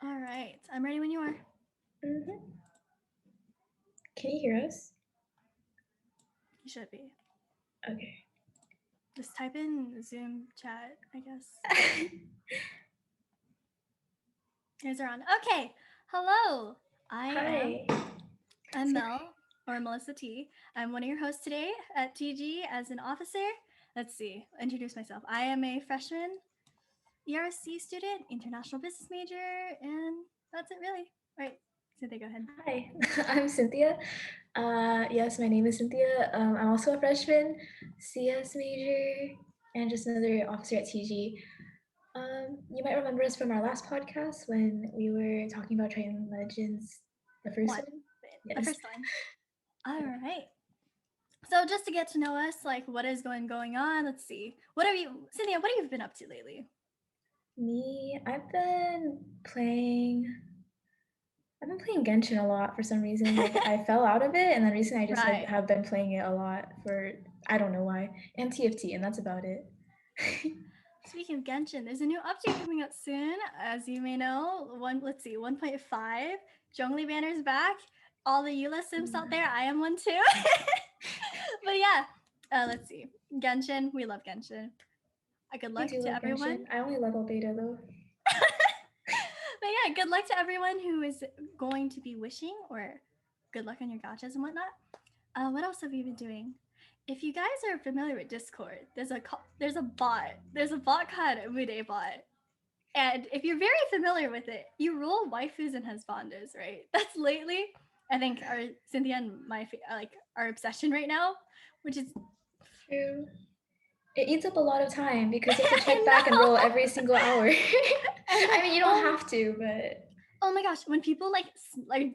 All right, I'm ready when you are. hmm Can you hear us? You should be. Okay. Just type in Zoom chat, I guess. Here's our on. Okay, hello. Hi. I'm Sorry. Mel, or Melissa T. I'm one of your hosts today at TG as an officer. Let's see, introduce myself. I am a freshman ERC student, international business major, and that's it really. All right, Cynthia, go ahead. Hi. I'm Cynthia. Yes, my name is Cynthia. I'm also a freshman, CS major, and just another officer at TG. You might remember us from our last podcast when we were talking about Triton Legends, the first One, one. the Yes. first one. All right. So just to get to know us, like what is going on? Let's see. What have you, Cynthia? What have you been up to lately? Me, I've been playing Genshin a lot for some reason. Like I fell out of it, and then recently I just like Right. have been playing it a lot for I don't know why, and TFT, and that's about it. Speaking of Genshin, there's a new update coming up soon. As you may know, 1.5. Zhongli Banner's back. All the Eula Sims out there, I am one too. But yeah, let's see. Genshin, we love Genshin. Good I luck do to love everyone. Genshin. I only level beta though. But yeah, good luck to everyone who is going to be wishing, or good luck on your gachas and whatnot. What else have you been doing? If you guys are familiar with Discord, there's a bot called Ubude bot. And if you're very familiar with it, you roll waifus and husbandos, right? That's lately, I think, our Cynthia and my like our obsession right now, which is True. It eats up a lot of time because you have to check I back and roll know. every single hour. And I mean, you don't have to, but oh my gosh, when people like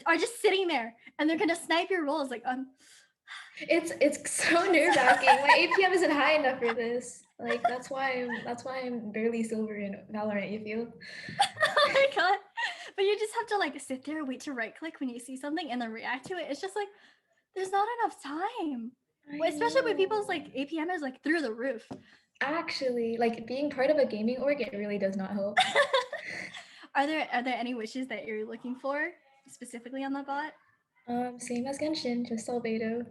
are just sitting there and they're gonna snipe your rolls, like it's so nerve wracking. My APM isn't high enough for this. Like that's why I'm barely silver in Valorant. You feel? oh my god. But you just have to like sit there, wait to right click when you see something, and then react to it. It's just like there's not enough time. I Well, especially when know. people's like APM is like through the roof. Actually, like being part of a gaming org, it really does not help. Are there any wishes that you're looking for specifically on the bot? Same as Genshin, just albedo.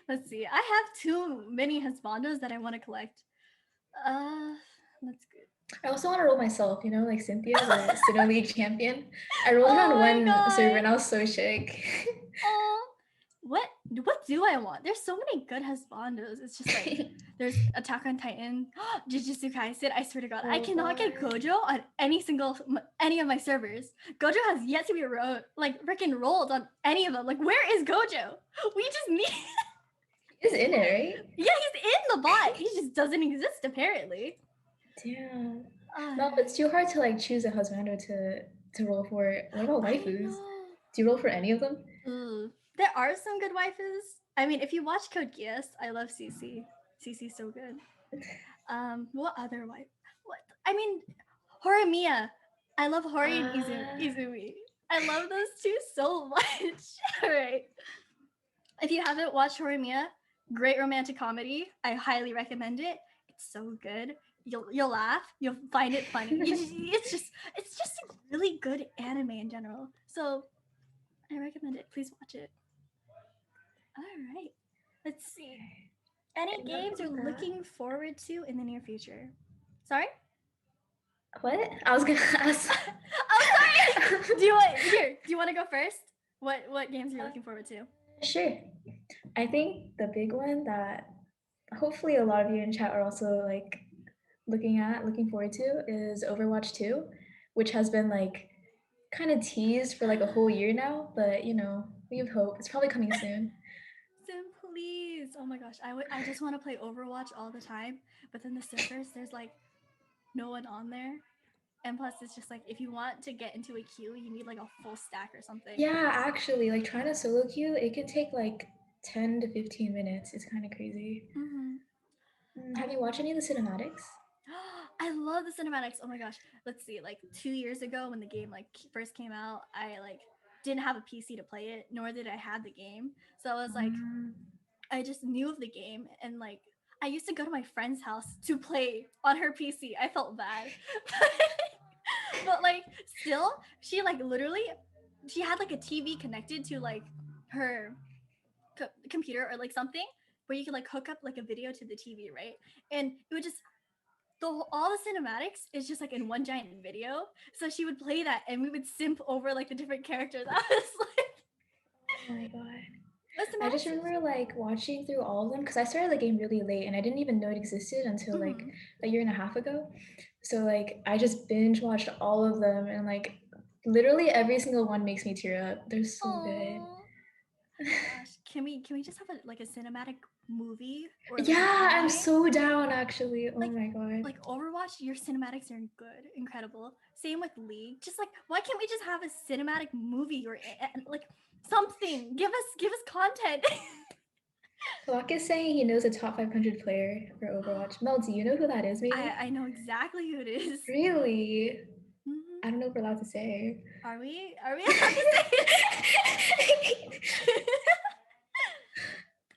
Let's see. I have too many husbandos that I want to collect. Uh, that's good. I also want to roll myself, like Cynthia, the Sinnoh League champion. I rolled her Oh on my one server god. and I was so shook. Oh, what do I want? There's so many good husbandos. It's just like there's Attack on Titan, Jujutsu Kaisen. I swear to God, I Oh cannot god. get Gojo on any of my servers. Gojo has yet to be freaking rolled on any of them. Like, where is Gojo? We just need. He's in it, right? Yeah, he's in the bot. He just doesn't exist apparently. Damn. No, Alright. it's too hard to like choose a husbando to roll for. What about I waifus? know. Do you roll for any of them? There are some good waifus. I mean, if you watch Code Geass, I love CC. CC's so good. What other wife? What? I mean, Horimiya. I love Hori and Uh, Izumi. I love those two so much. All right. If you haven't watched Horimiya, great romantic comedy. I highly recommend it. It's so good. You'll laugh. You'll find it funny. It's just a really good anime in general. So I recommend it. Please watch it. All right. Let's see. Any and other games you're than that, looking forward to in the near future? Sorry? what? I was gonna ask. Oh, sorry. Do you want to go first? What games are you looking forward to? Sure. I think the big one that hopefully a lot of you in chat are also like looking forward to is Overwatch 2, which has been like kind of teased for like a whole year now, but we have hope. It's probably coming soon. Sim, please. Oh my gosh. I just want to play Overwatch all the time, but then the servers there's like no one on there. And plus it's just like if you want to get into a queue, you need like a full stack or something. Yeah, actually, like trying to solo queue, it can take like 10 to 15 minutes. It's kind of crazy. Mhm. Have you watched any of the cinematics? I love the cinematics. Oh my gosh. Let's see. Like 2 years ago when the game like first came out, I like didn't have a PC to play it, nor did I have the game. So I was like Um, I just knew of the game and like I used to go to my friend's house to play on her PC. I felt bad. But like still, she like literally she had like a TV connected to like her computer or like something where you could like hook up like a video to the TV, right? And it would just all the cinematics is just like in one giant video. So she would play that, and we would simp over like the different characters. I was like, Oh my god. the I just cinematics are remember like watching through all of them because I started the game really late and I didn't even know it existed until just, like a year and a half ago. So like I just binge watched all of them and like literally every single one makes me tear up. They're so good. oh gosh, can we just have a like a cinematic movie or like an Yeah, I'm anime? so down actually. Oh Like my god. like Overwatch, your cinematics are good, incredible. Same with League. Just like why can't we just have a cinematic movie or like something? Give us content. Flock is saying he knows a top 500 player for Overwatch. Mel, do you know who that is maybe? I know exactly who it is. Really? Mm-hmm. I don't know if we're allowed to say. Are we? Are we allowed to say it?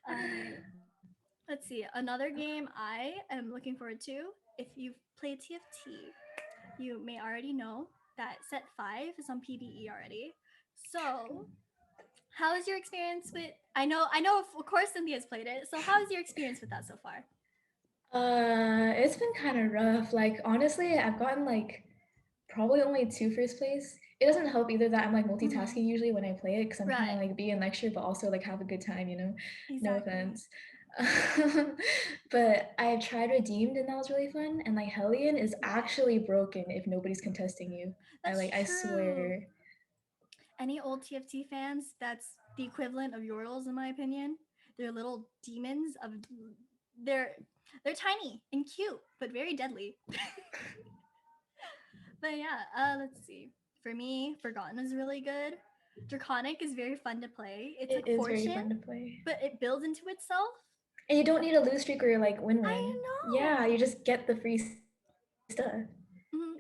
um, let's see. Another game I am looking forward to. If you've played TFT, you may already know that Set 5 is on PBE already. So, how is your experience with? I know. Of course, Cynthia's played it. So, how is your experience with that so far? It's been kind of rough. Like honestly, I've gotten like probably only two first place. It doesn't help either that I'm like Mm-hmm. multitasking usually when I play it because I'm trying to Right. like be in lecture but also like have a good time, you know. No Exactly. offense. But I tried redeemed and that was really fun. And like Hellion is Right. actually broken if nobody's contesting you. That's I true. swear. Any old TFT fans, that's the equivalent of Yordles in my opinion. They're little demons of they're they're tiny and cute, but very deadly. But yeah, let's see. For me, Forgotten is really good. Draconic is very fun to play. It's It like is very Fortune, fun to play. but it builds into itself. And you don't need a lose streak or like I win. Yeah, know. you just get the free stuff.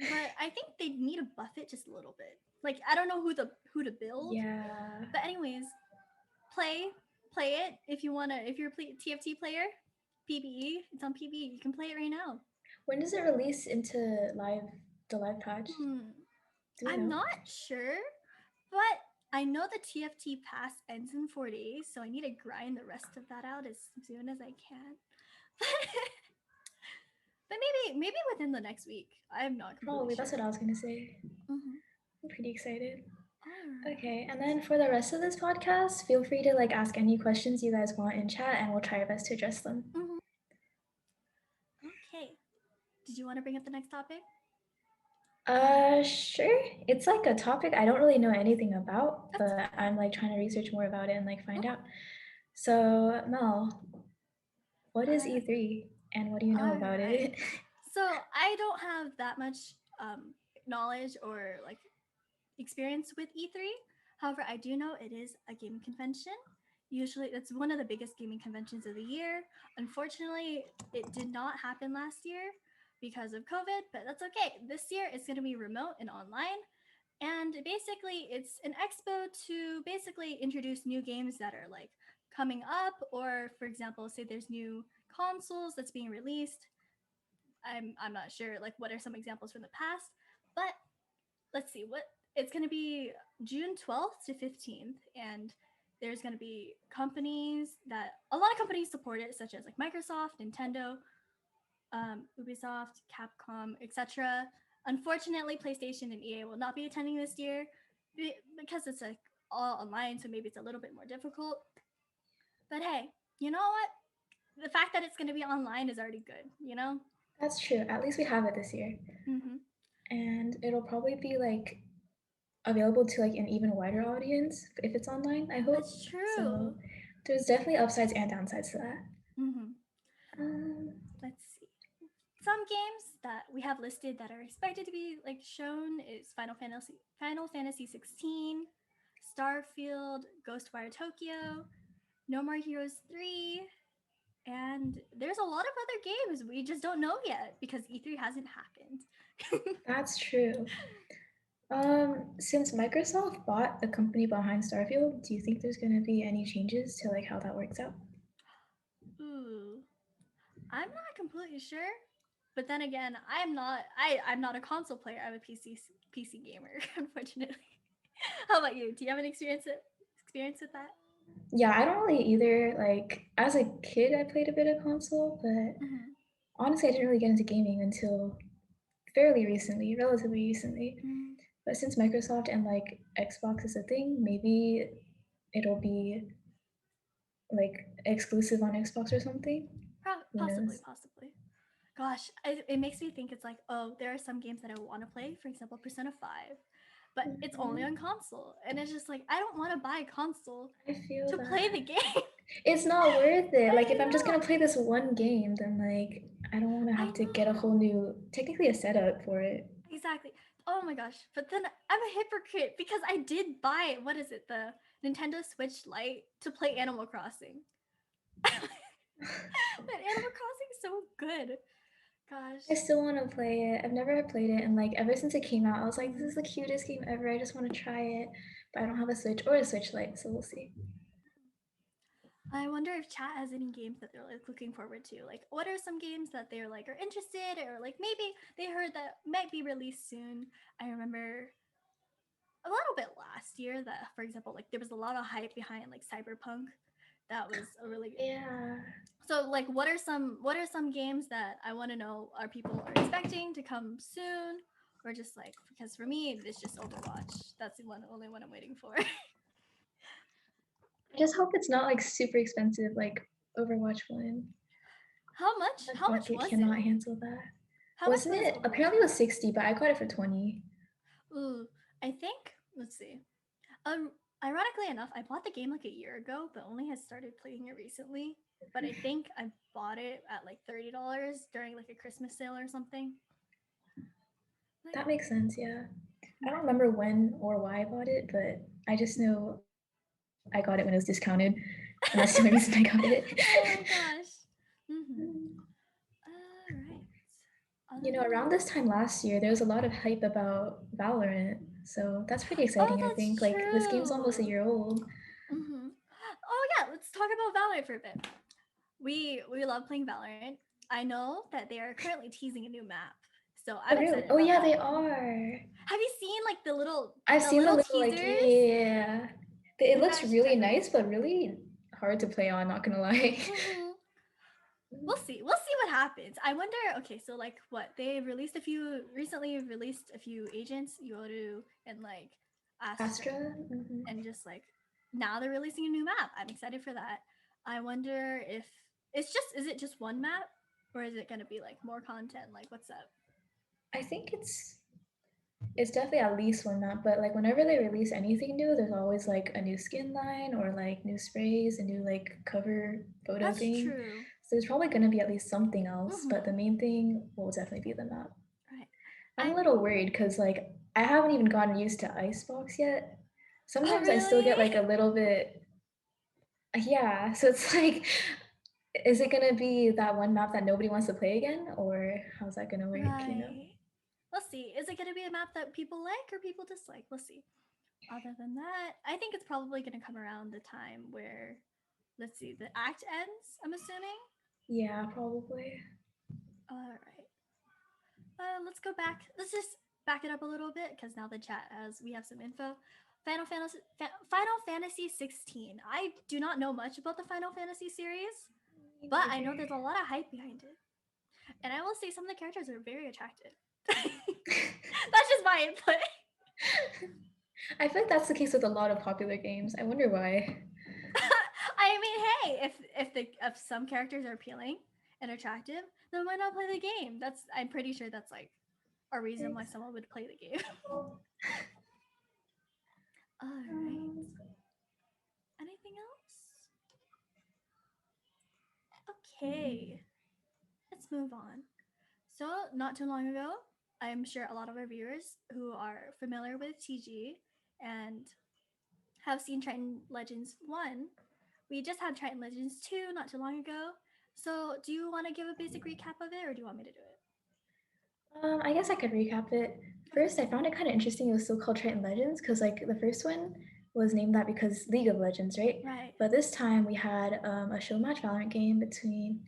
But I think they need to buff it just a little bit. Like I don't know who to build, Yeah. but anyways, play play it if you wanna. If you're a TFT player, PBE, it's on PBE. You can play it right now. When does it release into the live patch? Hmm, Do we I'm know? not sure, but I know the TFT pass ends in 4 days, so I need to grind the rest of that out as soon as I can. But maybe within the next week. I'm not completely Probably, that's what sure. I was gonna say. Mm-hmm. I'm pretty excited. All Okay, and right. then for the rest of this podcast, feel free to like ask any questions you guys want in chat and we'll try our best to address them. Mm-hmm. Okay. Did you want to bring up the next topic? Sure. It's like a topic I don't really know anything about, That's but I'm fine. like trying to research more about it and like find Mm-hmm. out. So, Mel, what is Uh, E3 and what do you know all about right. it? So I don't have that much knowledge or like experience with E3. However, I do know it is a gaming convention. Usually, it's one of the biggest gaming conventions of the year. Unfortunately, it did not happen last year because of COVID, but that's okay. This year, it's going to be remote and online. And basically, it's an expo to basically introduce new games that are like coming up, or for example, say there's new consoles that's being released. I'm not sure like what are some examples from the past, but let's see what it's going to be June 12th to 15th, and there's going to be companies that a lot of companies support it, such as like Microsoft, Nintendo, Ubisoft, Capcom, etc. Unfortunately, PlayStation and EA will not be attending this year because it's like all online, so maybe it's a little bit more difficult. But hey, you know what? The fact that it's going to be online is already good, you know? That's true. At least we have it this year. Mm-hmm. And it'll probably be like available to like an even wider audience if it's online, I hope. That's So true. there's definitely upsides and downsides to that. Mm-hmm. Um, Let's see. Some games that we have listed that are expected to be like shown is Final Fantasy 16, Starfield, Ghostwire Tokyo, No More Heroes 3, and there's a lot of other games we just don't know yet because E3 hasn't happened. that's true. Since Microsoft bought the company behind Starfield, do you think there's gonna be any changes to like how that works out? Ooh, I'm not completely sure. But then again, I'm not a console player. I'm a PC PC gamer, unfortunately. How about you? Do you have an experience with that? Yeah, I don't really either. Like as a kid, I played a bit of console, but Mm-hmm. honestly, I didn't really get into gaming until fairly recently, relatively recently. Mm, But since Microsoft and like Xbox is a thing, maybe it'll be like exclusive on Xbox or something. Who possibly, knows? possibly. Gosh, it makes me think it's like, oh, there are some games that I want to play. For example, Persona 5, but it's only on Mhm. console, and it's just like I don't want to buy a console I feel to play that the game. it's not worth it. Like if I I'm just gonna know, play this one game, then like I don't want to I have to get a whole know. new, technically a setup for it. Exactly. Oh my gosh. But then I'm a hypocrite because I did buy, what is it, the Nintendo Switch Lite to play Animal Crossing. But Animal Crossing is so good. Gosh. I still want to play it. I've never played it, and like ever since it came out, I was like, this is Mhm. the cutest game ever. I just want to try it, but I don't have a Switch or a Switch Lite, so we'll see. I wonder if chat has any games that they're like looking forward to. Like, what are some games that they're like are interested, or like maybe they heard that might be released soon? I remember a little bit last year that, for example, like there was a lot of hype behind like Cyberpunk. That was a really Yeah, so like what are some games that I want to know are people are expecting to come soon, or just like because for me it's just Overwatch. That's the one only one I'm waiting for. I just hope it's not like super expensive, like Overwatch One. How much? My How much pocket was cannot it? handle that. How much Wasn't was it? Overwatch Apparently it One? was 60, but I got it for 20. Ooh, I think let's see. Ironically enough, I bought the game like a year ago, but only has started playing it recently. But I think I bought it at like $30 during like a Christmas sale or something. But That makes sense, yeah. I don't mhm. remember when or why I bought it, but I just know I got it when it was discounted, and that's the only reason I got it. Oh my gosh. Mm-hmm. All right. You Other know, than around this that, time last year, there was a lot of hype about Valorant, so that's pretty oh, exciting, I think. that's Like, this game's almost a true. year old. Mm-hmm. Oh yeah, let's talk about Valorant for a bit. We love playing Valorant. I know that they are currently teasing a new map, so Oh, I'm really? excited Oh, about yeah, that they one. are. Have you seen like I've the seen the little little, like, teasers? yeah. It You looks guys should really check them nice, out. but really hard to play on, not gonna lie. Mm-hmm. We'll see. We'll see what happens. I wonder. Okay, so like, what they released a few recently released a few agents you go to and like Astra, Astra? Hmm. and just like now they're releasing a new map. I'm excited for that. I wonder if it's just is it just one map or is it gonna be like more content? Like, what's up? I think it's definitely at least one map, but like whenever they release anything new, there's always like a new skin line or like new sprays, a new like cover photo That's thing. true. So there's probably gonna be at least something else, but the Mm-hmm. main thing will definitely be the map. Right. I'm a I'm. little worried because like I haven't even gotten used to Icebox yet. Oh Sometimes I still get really? like a little bit, yeah. So it's like, is it gonna be that one map that nobody wants to play again, or how's that gonna work? You know? Right. Let's see. Is it gonna be a map that people like or people dislike? We'll see. Other than that, I think it's probably going to come around the time where, let's see, the act ends, I'm assuming. Yeah, probably. All right. Let's go back. Let's just back it up a little bit because now the chat has, we have some info. Final Fantasy 16. I do not know much about the Final Fantasy series, Me but I know neither. there's a lot of hype behind it. And I will say some of the characters are very attractive. That's just my input. I feel like that's the case with a lot of popular games. I wonder why. I mean, hey, if some characters are appealing and attractive, then why not play the game? That's I'm pretty sure that's like a reason why someone would play the game. All right. Um, Anything else? Okay. Let's move on. So, not too long ago, I'm sure a lot of our viewers who are familiar with TG and have seen Triton Legends 1, we just had Triton Legends 2 not too long ago. So, do you want to give a basic recap of it or do you want me to do it? I guess I could recap it. Okay. First, I found it kind of interesting. It was still called Triton Legends because, like, the first one was named that because League of Legends, right? Right. But this time we had a show match Valorant game between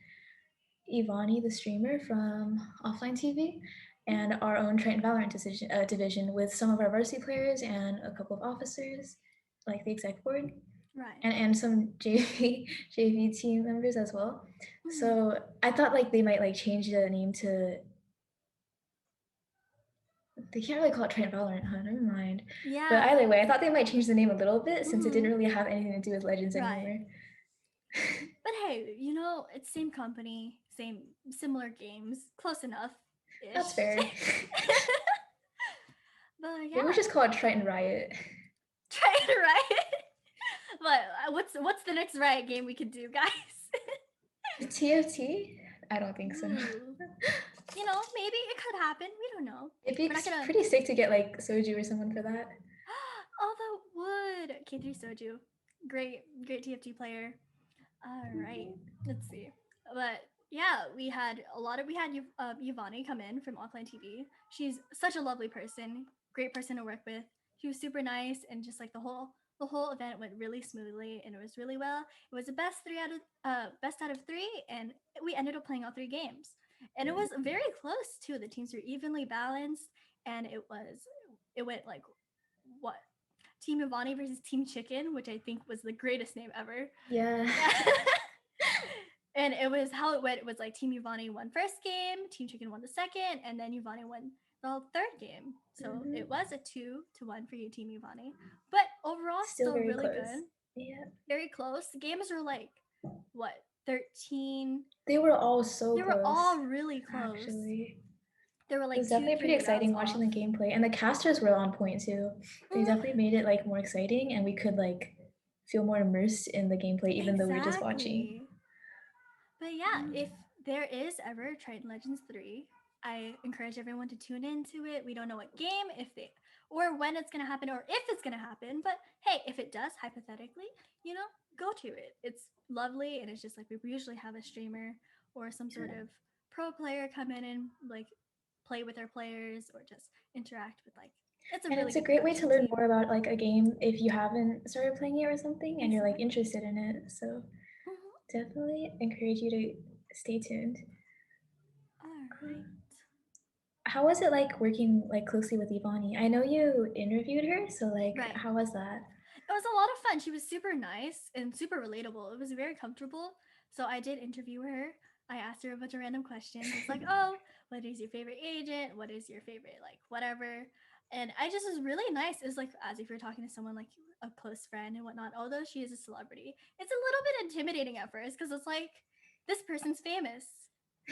Ivani, the streamer from Offline TV, and Mm-hmm. our own Triton Valorant division with some of our varsity players and a couple of officers, like the exec board, Right. and some JV team members as well. Mm-hmm. So I thought like they might like change the name to, they can't really call it Triton Valorant, huh? Never mind. But Yeah. either way, I thought they might change the name a little bit since it Mm-hmm. didn't really have anything to do with Legends Right. anymore. But hey, it's same company, same similar games, close enough That's ish. fair. But Maybe we yeah, just call it Triton Riot. try it right. But what's the next Riot game we could do, guys? TFT? I don't think so. Ooh, maybe it could happen. We don't know. It'd be We're not gonna. pretty sick to get like Soju or someone for that. Oh, that would K3 Soju, great TFT player. All right, let's see. But yeah, we had Yvonne come in from Offline TV. She's such a lovely person, great person to work with. She was super nice, and just like the whole event went really smoothly, and it was really well. It was the best out of three, and we ended up playing all three games, and it was very close too. The teams were evenly balanced, and it went like what Team Ivani versus Team Chicken, which I think was the greatest name ever. Yeah. Yeah. And it was how it went. It was like Team Ivani won first game, Team Chicken won the second, and then Ivani won the third game. So Hmm. it was a 2-1 for you, Team Ivani. But overall, Still still very really close. good. Yeah. Very close. The games were like, what, 13? They were all so They were close, all really close. actually. There were It like was two, definitely pretty three rounds exciting watching off. the gameplay, and the casters were on point too. They Mm, definitely made it like more exciting, and we could like feel more immersed in the gameplay, even though we were just watching. exactly. But yeah, if there is ever Triton Legends 3, I encourage everyone to tune into it. We don't know what game, if they, or when it's going to happen, or if it's going to happen. But hey, if it does, hypothetically, go to it. It's lovely, and it's just like we usually have a streamer or some sort Yeah. of pro player come in and like play with our players or just interact with like, it's a And really it's a good great way to production learn team. more about like a game if you haven't started playing it or something and you're like Exactly. interested in it. So Mm-hmm. definitely encourage you to stay tuned. All right. How was it like working like closely with Ivani? I know you interviewed her, so like Right. how was that? It was a lot of fun. She was super nice and super relatable. It was very comfortable. So I did interview her. I asked her a bunch of random questions. It's like, oh, what is your favorite agent? What is your favorite, like, whatever? And I just was really nice. It's like as if you're talking to someone like a close friend and whatnot. Although she is a celebrity, it's a little bit intimidating at first because it's like, this person's famous.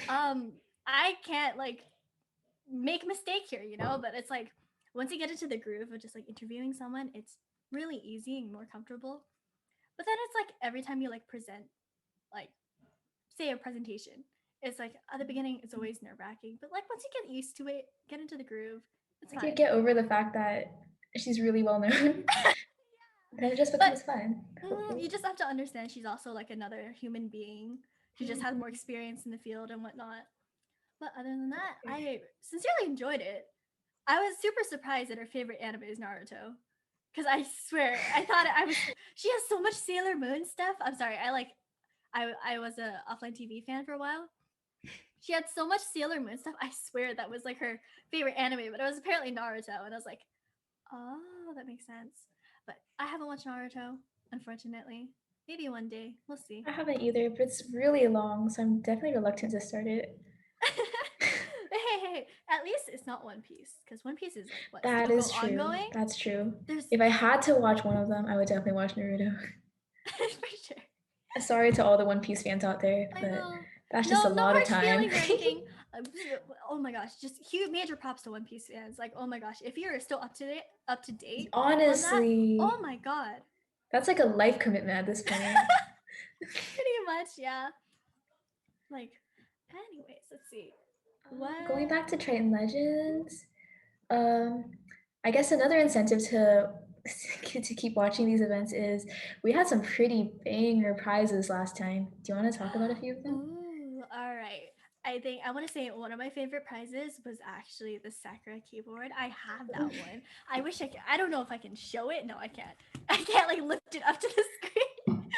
I can't like make a mistake here. But it's like once you get into the groove of just like interviewing someone, it's really easy and more comfortable. But then it's like every time you like present, like say a presentation, it's like at the beginning it's always nerve wracking. But like once you get used to it, get into the groove, it's Like you fine. get over the fact that she's really well known, then it just But becomes fun, you hopefully. just have to understand she's also like another human being. She just has more experience in the field and whatnot. But other than that, I sincerely enjoyed it. I was super surprised that her favorite anime is Naruto. Because I swear, I thought I was. She has so much Sailor Moon stuff. I'm sorry. I was a offline TV fan for a while. She had so much Sailor Moon stuff. I swear that was like her favorite anime, but it was apparently Naruto. And I was like, oh, that makes sense. But I haven't watched Naruto, unfortunately. Maybe one day. We'll see. I haven't either, but it's really long, so I'm definitely reluctant to start it. Hey, at least it's not One Piece. Because One Piece is like, what, That still go is true. ongoing? That's true. There's. If I had to watch one of them, I would definitely watch Naruto. For sure. Sorry to all the One Piece fans out there, I but know. that's just a No lot of harsh time. feelings or anything. Uh, oh my gosh, just huge major props to One Piece fans. Like, oh my gosh, if you're still up to date on that, oh Honestly, my god. that's like a life commitment at this point. Pretty much, yeah. Like, anyways, let's see. What? Going back to Triton Legends, um, I guess another incentive to to keep watching these events is we had some pretty banger prizes last time. Do you want to talk about a few of them? Ooh, all right. I think I want to say one of my favorite prizes was actually the Sakura keyboard. I have that one. I wish I could. I don't know if I can show it. No, I can't. I can't like lift it up to the screen.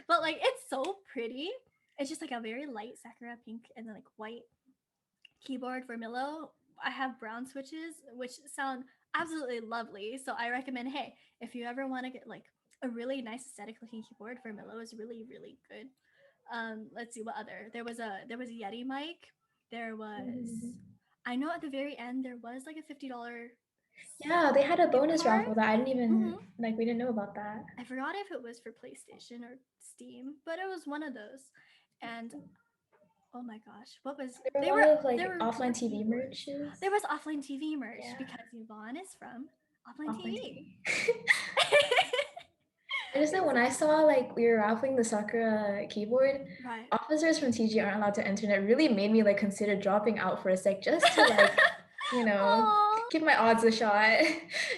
But like it's so pretty. It's just like a very light Sakura pink and then like white keyboard for Milo. I have brown switches, which sound absolutely lovely. So I recommend, hey, if you ever want to get like a really nice aesthetic looking keyboard, Vermillo is really, really good. Let's see what other. There was a Yeti mic. There was, Mhm. I know at the very end there was like a $50 Yeah, they had a gift bonus card. raffle that I didn't Hmm. even like. We didn't know about that. I forgot if it was for PlayStation or Steam, but it was one of those. And oh my gosh, what was There were they a were lot of there like were cool offline TV keyboards. merches. There was offline TV merch Yeah, because Yvonne is from offline offline TV. TV. I just know when I saw like we were raffling the Sakura keyboard, Right. officers from TG aren't allowed to enter, and it really made me like consider dropping out for a sec just to like, you know, Aww. give my odds a shot.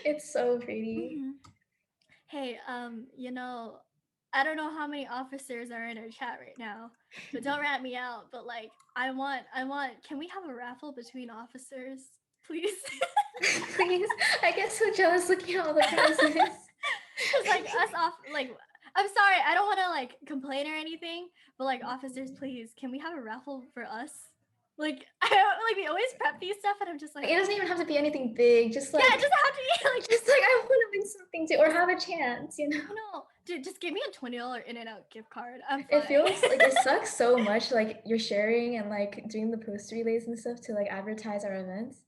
It's so pretty. Hmm. Hey, I don't know how many officers are in our chat right now, but don't rat me out. But like, I want. Can we have a raffle between officers, please? Please, I get so jealous looking at all the prizes. Cause like us off, like I'm sorry, I don't want to like complain or anything, but like officers, please, can we have a raffle for us? Like like we always prep these stuff, and I'm just like, It doesn't even have to be anything big. Just yeah, like, it doesn't have to be like, just like I want to win something too, or have a chance. You know. dude, just give me a $20 In-N-Out gift card. I'm It fine. feels like it sucks so much. Like you're sharing and like doing the post relays and stuff to like advertise our events,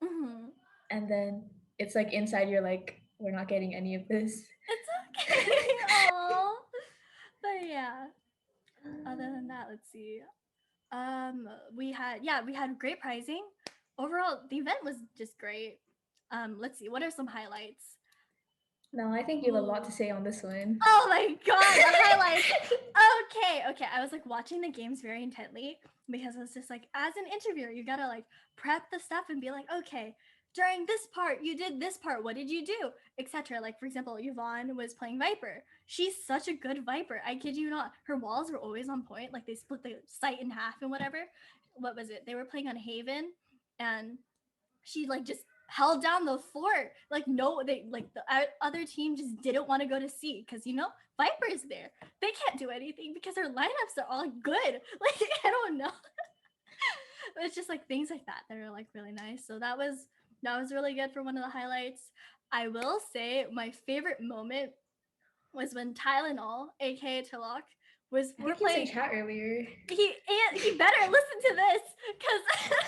Hmm. and then it's like inside you're like, we're not getting any of this. It's okay. Aww. But yeah. Other than that, let's see. We had great pricing. Overall, the event was just great. Let's see. What are some highlights? No, I think you have a lot Ooh. to say on this one. Oh my god, the highlights. Okay. I was like watching the games very intently because I was just like, as an interviewer, you gotta like prep the stuff and be like, okay, during this part, you did this part. What did you do? Etc. Like, for example, Yvonne was playing Viper. She's such a good Viper. I kid you not. Her walls were always on point. Like, they split the site in half and whatever. What was it? They were playing on Haven, and she like just held down the fort. Like no, they like the other team just didn't want to go to C because Viper's there. They can't do anything because their lineups are all good. Like I don't know. It's just like things like that are like really nice. So that was really good for one of the highlights. I will say my favorite moment was when Tylenol, aka Tilok, I we're think he was in playing. chat earlier. He better listen to this because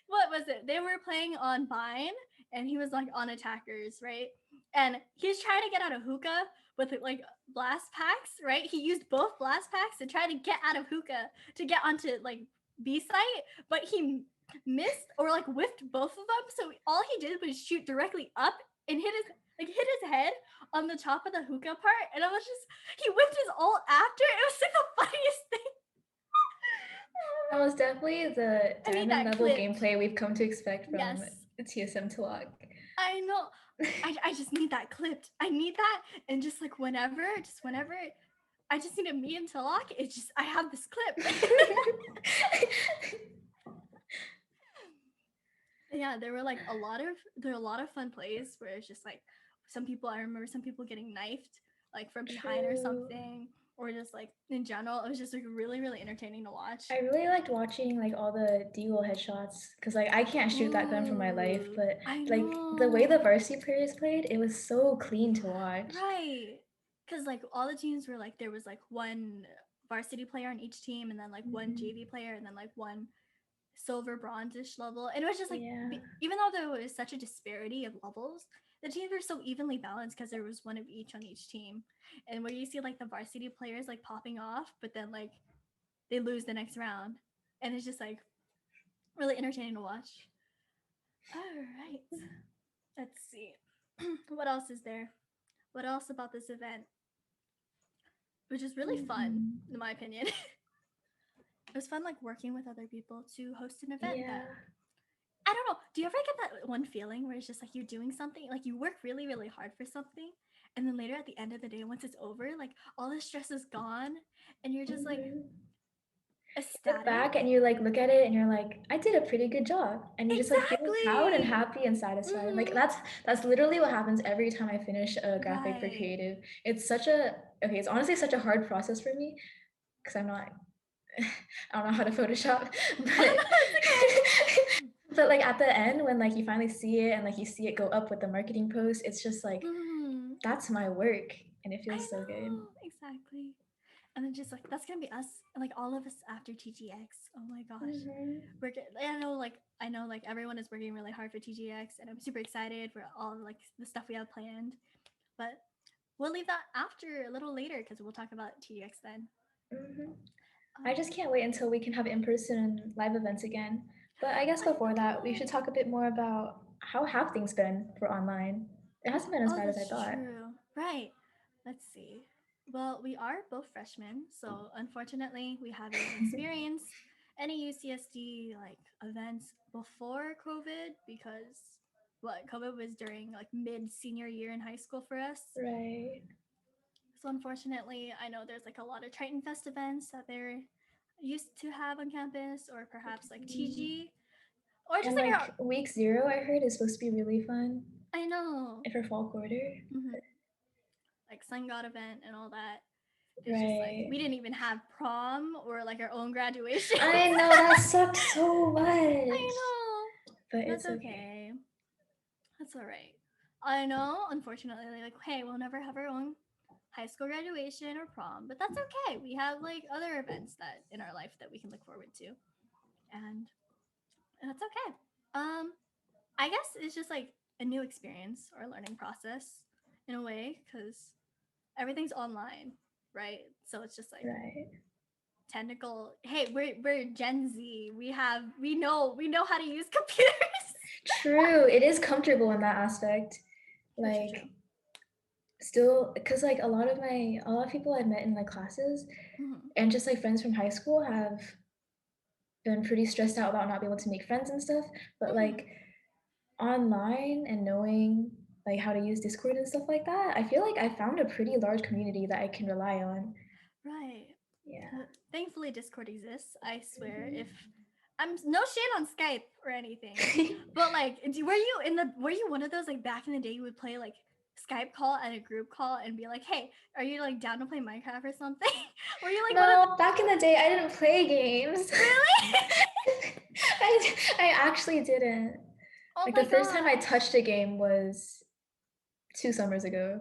what was it? They were playing on Vine, and he was like on attackers, right? And he's trying to get out of hookah with like blast packs, right? He used both blast packs to try to get out of hookah to get onto like B site, but he missed or like whiffed both of them. So all he did was shoot directly up and hit his head on the top of the hookah part, and I was just he whipped his ult after. It was like the funniest thing. That was definitely the I need diamond that level clipped. gameplay we've come to expect from Yes. TSM to log. I know. I just need that clipped. I need that, and just like whenever, I just need a me and Talak. It's just I have this clip. Yeah, there were a lot of fun plays where it's just like I remember some people getting knifed like from behind or True. something, or just like in general, it was just like really really entertaining to watch. I really liked watching like all the deagle headshots because like I can't shoot that gun for my life, Ooh, but I like the way the know. varsity players played, it was so clean to watch. Right. Because like all the teams were like there was like one varsity player on each team, and then like one Mhm. JV player, and then like one silver bronze-ish level. And it was just like Yeah. even though there was such a disparity of levels, the teams were so evenly balanced because there was one of each on each team. And where you see like the varsity players like popping off, but then like they lose the next round, and it's just like really entertaining to watch. All right, let's see. What else is there? What else about this event? Which is really fun, Mhm. in my opinion. It was fun, like working with other people to host an event Yeah. that I don't know. Do you ever get that one feeling where it's just like you're doing something, like you work really, really hard for something, and then later at the end of the day, once it's over, like all the stress is gone, and you're just like Mhm. Look ecstatic? back and you like look at it and you're like, I did a pretty good job, and you just like feel proud and Exactly. happy and satisfied. And like Mm-hmm. that's literally what happens every time I finish a graphic for Right. creative. It's such a okay. It's honestly such a hard process for me because I'm not I don't know how to Photoshop, but It's okay. but like at the end when like you finally see it and like you see it go up with the marketing post, it's just like Mhm. that's my work and it I feels so good. know, exactly. And then just like that's gonna be us, like all of us after TGX. Oh my gosh, Mhm. I know like everyone is working really hard for TGX, and I'm super excited for all like the stuff we have planned. But we'll leave that after a little later because we'll talk about TGX then. Mhm. I just Um, can't wait until we can have in-person live events again. But I guess I before that, we should know. talk a bit more about how have things been for online. It hasn't been as Oh, bad as I that's thought. true. Right. Let's see. Well, we are both freshmen, so unfortunately, we haven't experienced any UCSD like events before COVID because what COVID was during like mid senior year in high school for us. Right. So unfortunately, I know there's like a lot of Triton Fest events that they're used to have on campus, or perhaps like Mhm. TG, or just And like like week 0, I heard is supposed to be really fun I know, for fall quarter. like Sun God event and all that. It's just like Right. we didn't even have prom or like our own graduations. I know that sucked so I much, know. but That's it's okay. okay. That's all right. I know, unfortunately, like, hey, we'll never have our own high school graduation or prom, but that's okay. We have like other events that in our life that we can look forward to, and that's okay. Um, I guess it's just like a new experience or learning process in a way because everything's online, right? So it's just like Right. technical. Hey, we're Gen Z. We know how to use computers. True. It is comfortable in that aspect. True, true, true. Like still because like a lot of people I've met in my classes Mhm. and just like friends from high school have been pretty stressed out about not being able to make friends and stuff. But like Mhm. online and knowing like how to use Discord and stuff like that, I feel like I found a pretty large community that I can rely on. Right. Yeah. Thankfully, Discord exists. I swear. If Mhm. I'm no shade on Skype or anything, but like, were you one of those like back in the day you would play like Skype call and a group call and be like, hey, are you like down to play Minecraft or something? Were you like one of the No, back in the day, I didn't play games. really? I actually didn't. Oh Like the my first time I gosh. touched a game was 2 summers ago,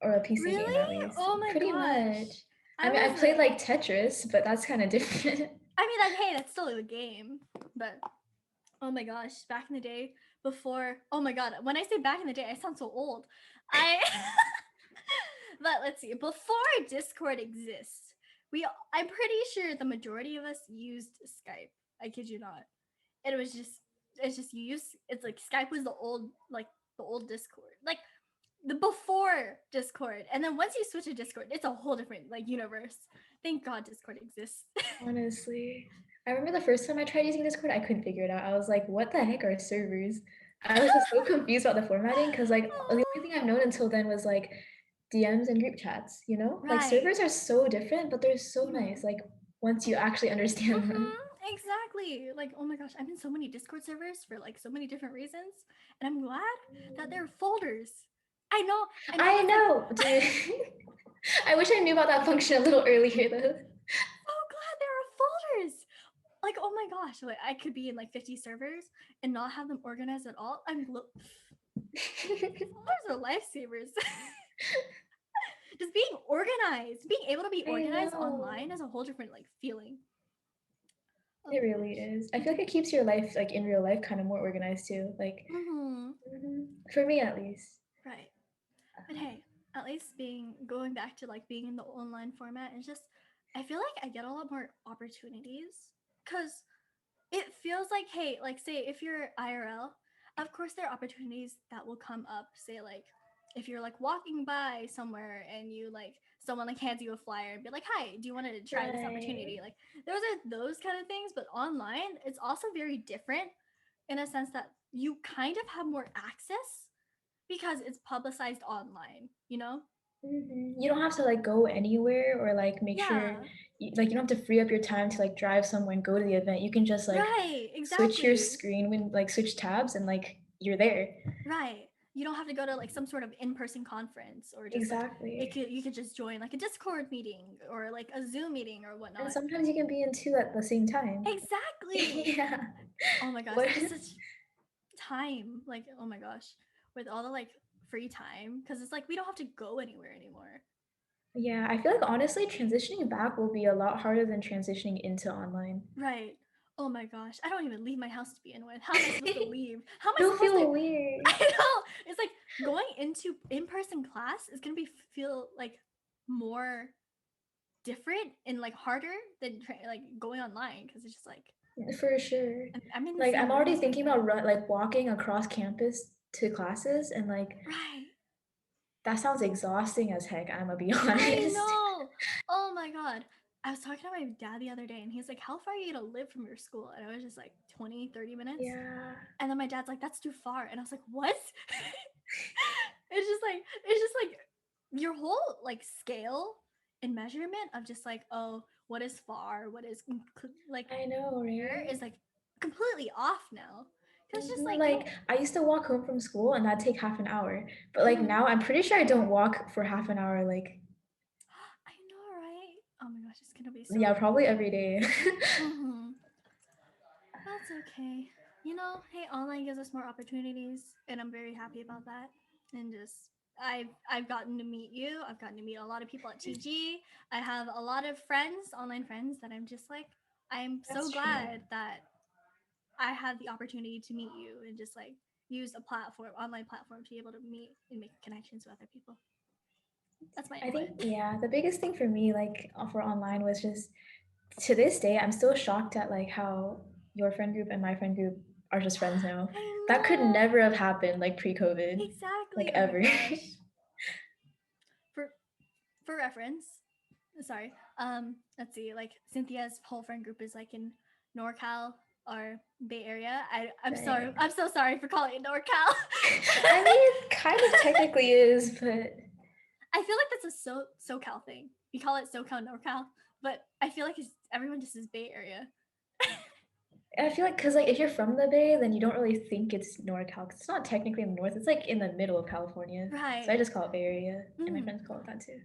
or a PC game Really? at least. Oh my Pretty much. gosh. I I mean, I was played a. like Tetris, but that's kind of different. I mean, that hey, that's still a game. But oh my gosh, back in the day, before. Oh my god, when I say back in the day, I sound so old. I. But let's see. Before Discord exists, I'm pretty sure the majority of us used Skype. I kid you not. It was just. It's just you use. It's like Skype was the old Discord. Like the before Discord, and then once you switch to Discord, it's a whole different like universe. Thank God Discord exists. Honestly. I remember the first time I tried using Discord, I couldn't figure it out. I was like, what the heck are servers? I was just so confused about the formatting because like the only thing I've known until then was like DMs and group chats, you know? Like Right. servers are so different, but they're so nice. Mhm. Like once you actually understand them. Exactly. Like, oh my gosh, I'm in so many Discord servers for like so many different reasons, and I'm glad that there are folders. I know I that's like know, dude. I wish I knew about that function a little earlier though. so glad there are folders. Like, oh my gosh, like I could be in like 50 servers and not have them organized at all. Folders are lifesavers. Just being organized, being able to be I organized know. online is a whole different like feeling. Oh It my really gosh. is. I feel like it keeps your life like in real life kind of more organized too. Like Mm-hmm. for me at least. Right. But hey, at least being going back to like being in the online format is just I feel like I get a lot more opportunities because it feels like hey, like say if you're IRL, of course there are opportunities that will come up. Say like if you're like walking by somewhere and you like someone like hands you a flyer and be like, "Hi, do you want to try this Right. opportunity?" Like those kind of things, but online it's also very different in a sense that you kind of have more access because it's publicized online, you know? You don't have to like go anywhere or like make sure Yeah. like you don't have to free up your time to like drive somewhere and go to the event. You can just like Right, switch your exactly. screen when like switch tabs and like you're there. Right. you don't have to go to like some sort of in-person conference, or just like Exactly. you could just join like a Discord meeting or like a Zoom meeting or And whatnot. sometimes you can be in two at the same time. Exactly. Yeah. Oh my gosh, What? it's such time. Like, oh my gosh, with all the like free time, because it's like we don't have to go anywhere anymore. Yeah, I feel like honestly, transitioning back will be a lot harder than transitioning into online. Right. Oh my gosh, I don't even leave my house to begin with. How am I supposed to leave? How am I It'll supposed to? feel weird. I know. It's like going into in-person class is gonna be feel like more different and like harder than like going online, because it's just like For sure. I'm in the Like same I'm room already as my thinking about friend. like walking across campus to classes and like Right. that sounds exhausting as heck, I'm gonna be I honest. know. Oh my god. I was talking to my dad the other day and he's like, "How far are you to live from your school?" And I was just like 20, 30 minutes. Yeah. And then my dad's like, "That's too far." And I was like, "What?" It's just like your whole like scale and measurement of just like, oh, what is far, what is like I know, here right? is like completely off now. Cuz just like you Like don't. I used to walk home from school and that'd take half an hour. But like Mhm. now I'm pretty sure I don't walk for half an hour like I know, right? Oh my gosh, it's going to be yeah, so. probably every day. Mhm. That's okay. You know, hey, online gives us more opportunities, and I'm very happy about that. And just I've gotten to meet you. I've gotten to meet a lot of people at TG. I have a lot of friends, online friends, that I'm just like I'm so That's true. glad that I had the opportunity to meet you and just like use a platform, online platform, to be able to meet and make connections with other people. That's my I input. think yeah, the biggest thing for me like for online was just to this day I'm still shocked at like how your friend group and my friend group are just friends now. I That could know. never have happened like pre-COVID, like Exactly. Oh my ever. gosh. For for reference, sorry. Let's see. Like Cynthia's whole friend group is like in NorCal or Bay Area. I'm sorry. Dang. I'm so sorry for calling it NorCal. I mean, it kind of technically is, but I feel like that's a SoCal thing. We call it SoCal NorCal, but I feel like everyone just is Bay Area. I feel like because like if you're from the Bay, then you don't really think it's NorCal. 'Cause it's not technically in the north. It's like in the middle of California. So I Right. just call it Bay Area, and my Mm. friends call it that too.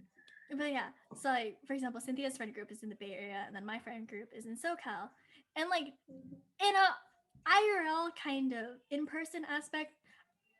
But yeah, so like for example, Cynthia's friend group is in the Bay Area, and then my friend group is in SoCal, and like in a IRL kind of in person aspect,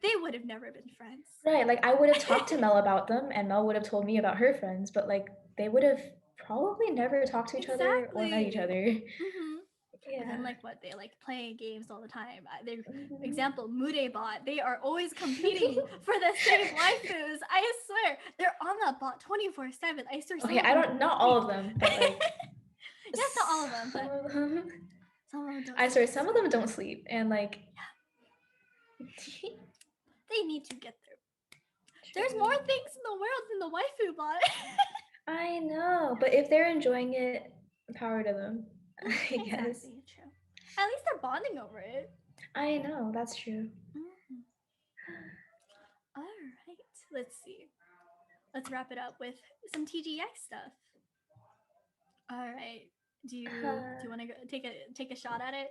they would have never been friends. Right, like I would have talked to Mel about them, and Mel would have told me about her friends, but like they would have probably never talked to each other or met each Exactly. other. Mm-hmm. But then, Yeah. like, what they like play games all the time. They, Mhm. example, Mude bot. They are always competing for the same waifus. I swear, they're on that bot 24/7. I swear, some Okay, of I them don't, don't not all sleep. of them, but like Yes, not all of them, some but of them. some of them don't I sleep. swear, I some of swear. them don't sleep, and like, They need to get there. There's more true. things in the world than the waifu bot. I know, but if they're enjoying it, power to them, I guess. Exactly, true. At least they're bonding over it. I know, that's true. Mm-hmm. All right, let's see. Let's wrap it up with some TGX stuff. All right. Do you want to take a shot at it?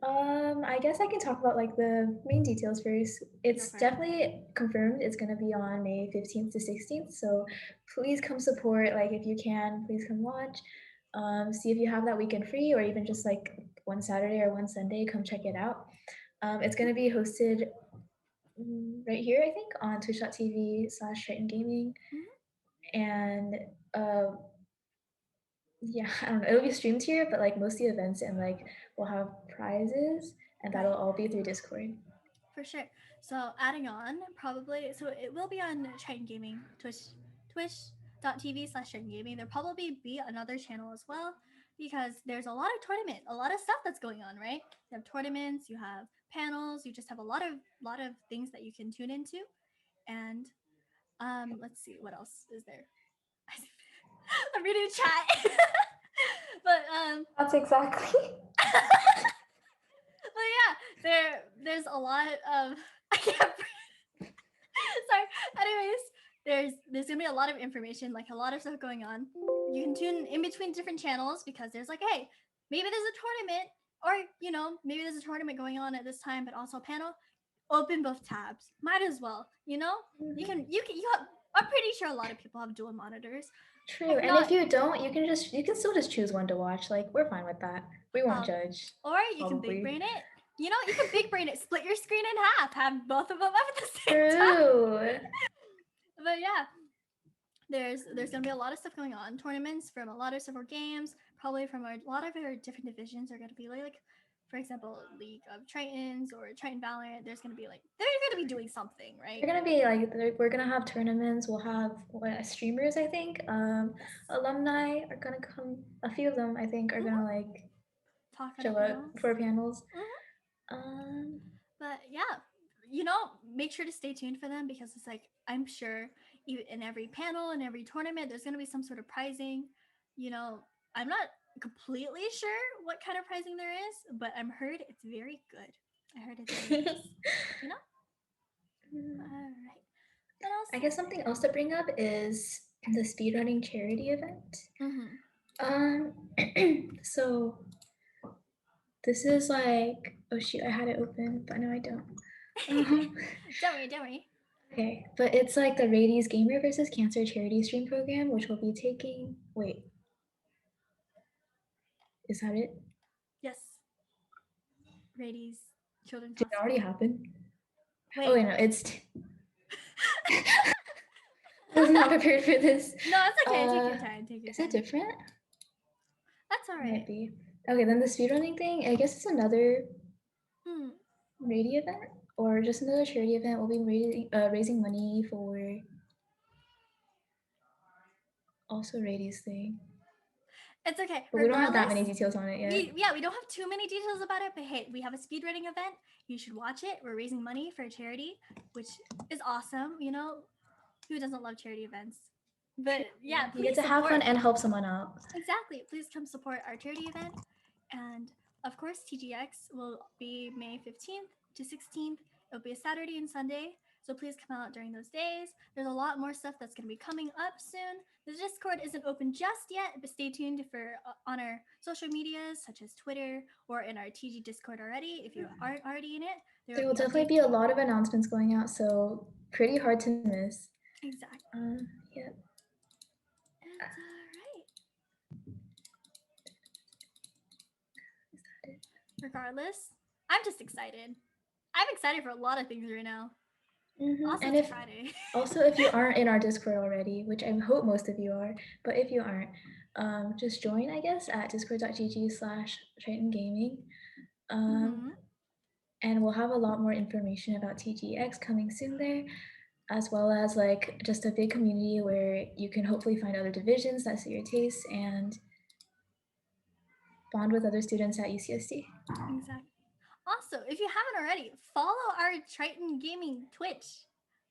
I guess I can talk about like the main details first. Go It's for it. definitely confirmed it's gonna be on May 15th to 16th. So please come support. Like if you can, please come watch. See if you have that weekend free or even just like one Saturday or one Sunday, come check it out. It's gonna be hosted right here, I think, on twitch.tv/Triton Gaming. Mm-hmm. And uh, yeah, I don't know. It'll be streamed here, but like most of the events and like we'll have prizes, and that'll Right. all be through Discord. For sure. So adding on, probably, so it will be on Triton Gaming, twitch.tv/Triton Gaming. There'll probably be another channel as well, because there's a lot of tournament, a lot of stuff that's going on, right? You have tournaments, you have panels, you just have a lot of things that you can tune into. And let's see, what else is there? I'm reading chat. but That's exactly. but yeah, there's a lot of I can't. Sorry. Anyways, there's gonna be a lot of information, like a lot of stuff going on. You can tune in between different channels, because there's like, hey, maybe there's a tournament, or maybe there's a tournament going on at this time, but also a panel. open both tabs. Might as well, you know? You have, I'm pretty sure a lot of people have dual monitors. True. If And if not, you don't, you can still just choose one to watch. Like we're fine with that. We won't um, judge. or you can big Probably. brain it. You know, you can big brain it, split your screen in half, have both of them up at the same time. True. But yeah, there's gonna be a lot of stuff going on. Tournaments from a lot of several games, probably from a lot of our different divisions are gonna be like, for example, League of Tritons or Triton Valorant. There's gonna be like they're gonna be doing something, right? They're gonna be like we're gonna have tournaments. We'll have streamers. I think Yes. alumni are gonna come. A few of them I think are gonna Mm-hmm. like Talk on show up panels. for panels. Mm-hmm. Um, But yeah, you know, make sure to stay tuned for them because it's like I'm sure in every panel and every tournament there's gonna be some sort of prizing. You know, I'm not completely sure what kind of prizing there is, but I'm heard it's very good. I heard it's very nice. You know? All right. What else? I guess something else to bring up is the speedrunning charity event. Mm-hmm. Um, so this is like, oh shoot, I had it open, but no, I don't. Don't worry, don't worry. Okay, but it's like the Rady's Gamer versus Cancer charity stream program, which will be taking. Wait, is that it? Yes. Rady's Children's Did it already Hospital. happen? Oh Wait. wait, no, it's. I was not prepared for this. No, it's okay. Take Uh, your time. Take your is it time. different? That's all It might right. be. Okay, then the speedrunning thing. I guess it's another Hmm. Rady event or just another charity event. We'll be raising money for also Rady's thing, It's okay. but we don't have that many Regardless, details on it yet. we don't have too many details about it, but hey, we have a speedrunning event. You should watch it. We're raising money for a charity, which is awesome. You know, who doesn't love charity events? But yeah, You get please to have fun support. and help someone out. Exactly. Please come support our charity event. And of course, TGX will be May 15th to 16th. It'll be a Saturday and Sunday. So please come out during those days. There's a lot more stuff that's going to be coming up soon. The Discord isn't open just yet, but stay tuned for on our social medias such as Twitter or in our TG Discord already. If you aren't already in it, there There will will be definitely updates. be a lot of announcements going out, so pretty hard to miss. Exactly. Yeah. And right. Regardless, I'm just excited. I'm excited for a lot of things right now. Also, And it's if Friday. also if you aren't in our Discord already, which I hope most of you are, but if you aren't, just join I guess at discord.gg/Triton Gaming. Mm-hmm. And we'll have a lot more information about TGX coming soon there, as well as like just a big community where you can hopefully find other divisions that suit your tastes and bond with other students at UCSD. Exactly. Also, if you haven't already, follow our Triton Gaming Twitch.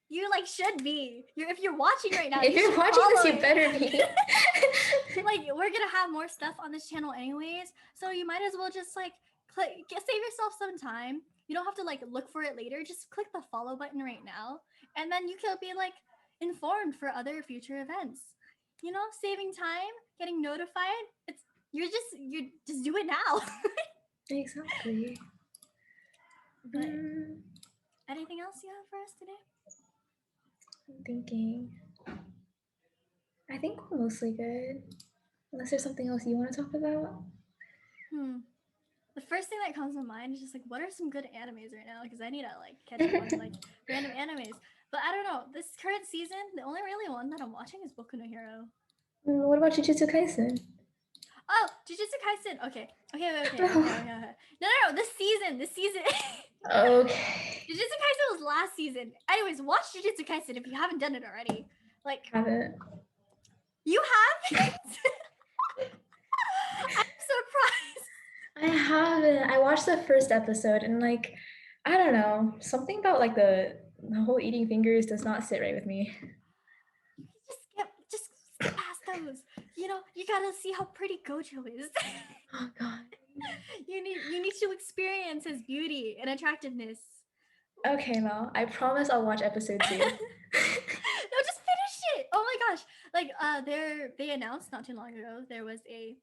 You like should be. If you're watching right now, If you you're should watching this, follow you it. better be. Like we're gonna have more stuff on this channel anyways, so you might as well just like save yourself some time. You don't have to like look for it later. Just click the follow button right now, and then you can be like informed for other future events. You know, saving time, getting notified. You just do it now. Exactly. But anything else you have for us today? I'm thinking. I think we're mostly good. Unless there's something else you want to talk about. The first thing that comes to mind is just like, what are some good animes right now? Because I need to like catch up on like random animes. But I don't know. This current season, the only really one that I'm watching is Boku no Hero. What about Jujutsu Kaisen? Oh, Jujutsu Kaisen. Okay. No. This season. Okay. Jujutsu Kaisen was last season. Anyways, watch Jujutsu Kaisen if you haven't done it already. Like, Haven't. you haven't? I'm surprised. I haven't. I watched the first episode and like, I don't know, something about like the whole eating fingers does not sit right with me. Just skip past those. You know, you gotta see how pretty Gojo is. Oh god. You need to experience his beauty and attractiveness. Okay, Mel. I promise I'll watch episode 2. No, just finish it. Oh my gosh. Like they announced not too long ago there was it's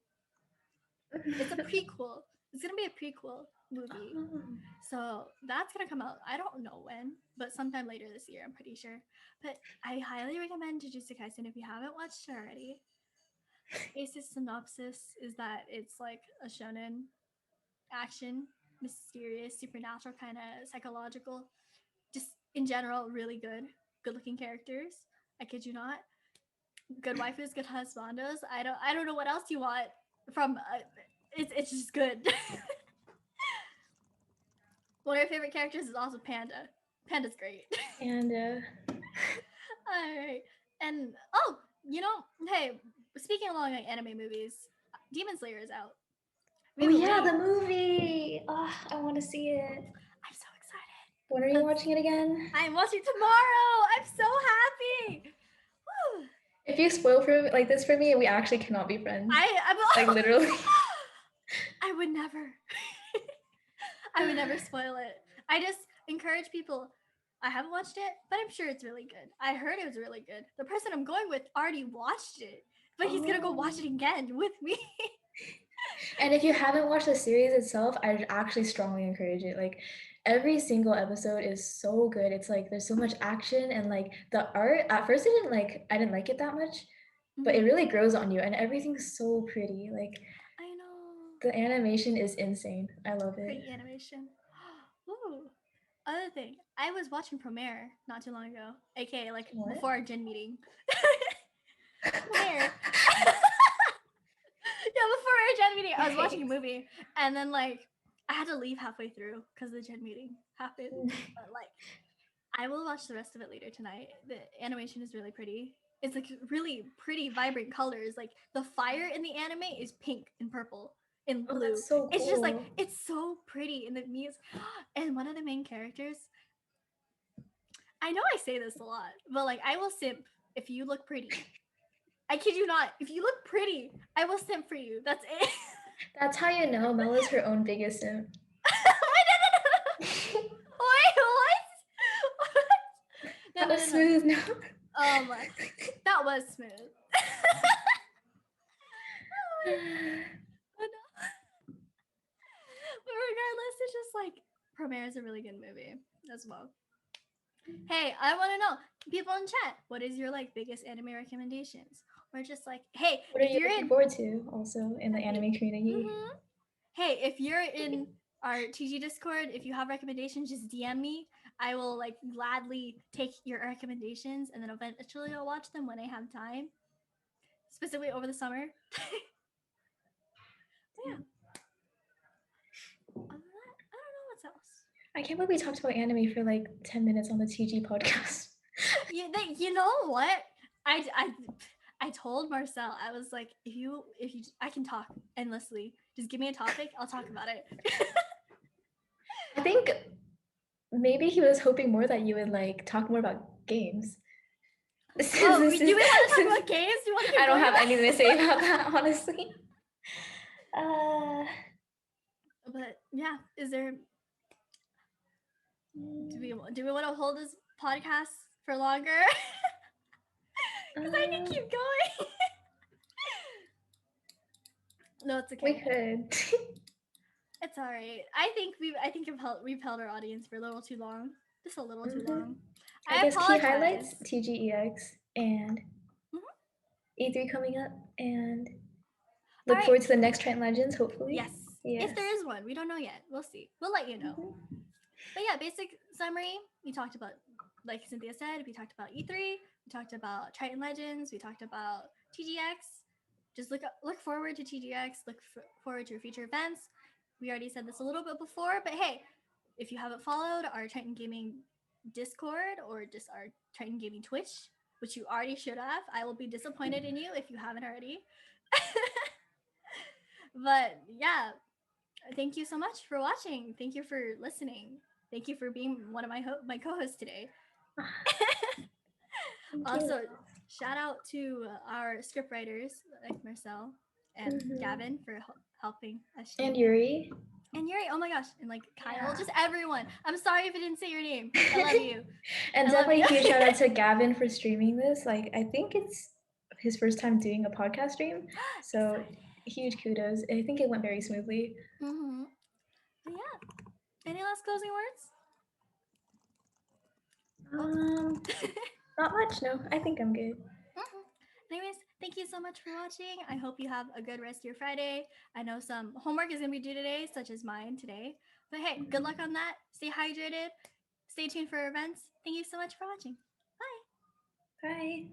a prequel It's gonna be a prequel movie. Oh. So that's gonna come out. I don't know when, but sometime later this year, I'm pretty sure. But I highly recommend Jujutsu Kaisen if you haven't watched it already. Basic synopsis is that it's like a shonen action, mysterious, supernatural, kind of psychological. Just in general, really good. Good looking characters. I kid you not. Good waifus, good husbandos. I don't know what else you want from. It's just good. One of my favorite characters is also Panda. Panda's great. And All right, and hey, speaking along like anime movies, Demon Slayer is out. We oh have a yeah, leak. the movie. Oh, I want to see it. I'm so excited. When are you watching it again? I'm watching tomorrow. I'm so happy. Woo. If you spoil for like this for me, we actually cannot be friends. I'm Like literally. I would never. I would never spoil it. I just encourage people. I haven't watched it, but I'm sure it's really good. I heard it was really good. The person I'm going with already watched it, but he's gonna go watch it again with me. And if you haven't watched the series itself, I actually strongly encourage it. Like every single episode is so good. It's like there's so much action and like the art. At first, I didn't like it that much, but it really grows on you, and everything's so pretty. Like I know. the animation is insane. I love it. Pretty animation. Ooh. Other thing, I was watching Premiere not too long ago, aka like What? before our gym meeting. Premiere. Yeah, before our gen meeting, I was watching a movie, and then like I had to leave halfway through because the gen meeting happened. But like, I will watch the rest of it later tonight. The animation is really pretty. It's like really pretty, vibrant colors. Like the fire in the anime is pink and purple and Oh, blue. that's so cool. It's just like it's so pretty in the music. And one of the main characters. I know I say this a lot, but like I will simp if you look pretty. I kid you not. If you look pretty, I will simp for you. That's it. That's how you know Mella's her own biggest simp. Wait, what? That was smooth. No. That was smooth. But regardless, it's just like Premiere is a really good movie as well. Hey, I want to know, people in chat, what is your like biggest anime recommendations? Or just like, hey, What are if you you're looking in, forward to also in the anime community? hey, if you're in our TG Discord, if you have recommendations, just DM me. I will like gladly take your recommendations and then eventually I'll watch them when I have time, specifically over the summer. Yeah. Other than that, I don't know what else. I can't believe we talked about anime for like 10 minutes on the TG podcast. You know what? I told Marcel, I was like, if you I can talk endlessly. Just give me a topic, I'll talk about it. I think maybe he was hoping more that you would like talk more about games. Do we want to talk about games? Do you want to I don't have anything to say about that, honestly. But yeah, is there? Do we want to hold this podcast for longer? Because I can keep going. No, it's okay. We could. It's all right. I think we've held our audience for a little too long. Just a little too long. I guess apologize. Key highlights: TGEX and E3 coming up, and look forward to the next Triton Legends. Hopefully, yes. If there is one, we don't know yet. We'll see. We'll let you know. But yeah, basic summary. We talked about, like Cynthia said, we talked about E3. We talked about Triton Legends. We talked about TGX. Just look forward to TGX. Look forward to future events. We already said this a little bit before, but hey, if you haven't followed our Triton Gaming Discord or just our Triton Gaming Twitch, which you already should have, I will be disappointed in you if you haven't already. But yeah, thank you so much for watching. Thank you for listening. Thank you for being one of my co-hosts today. Also, shout out to our script writers like Marcel and Gavin for helping us. And Yuri. And Yuri, oh my gosh, and like Kyle, just everyone. I'm sorry if I didn't say your name. I love you. And definitely huge shout out to Gavin for streaming this. Like, I think it's his first time doing a podcast stream. So huge kudos. I think it went very smoothly. Mm-hmm. But yeah. Any last closing words? Oh. Not much. No, I think I'm good. Mhm. Anyways, thank you so much for watching. I hope you have a good rest of your Friday. I know some homework is going to be due today, such as mine today. But hey, good luck on that. Stay hydrated. Stay tuned for events. Thank you so much for watching. Bye. Bye.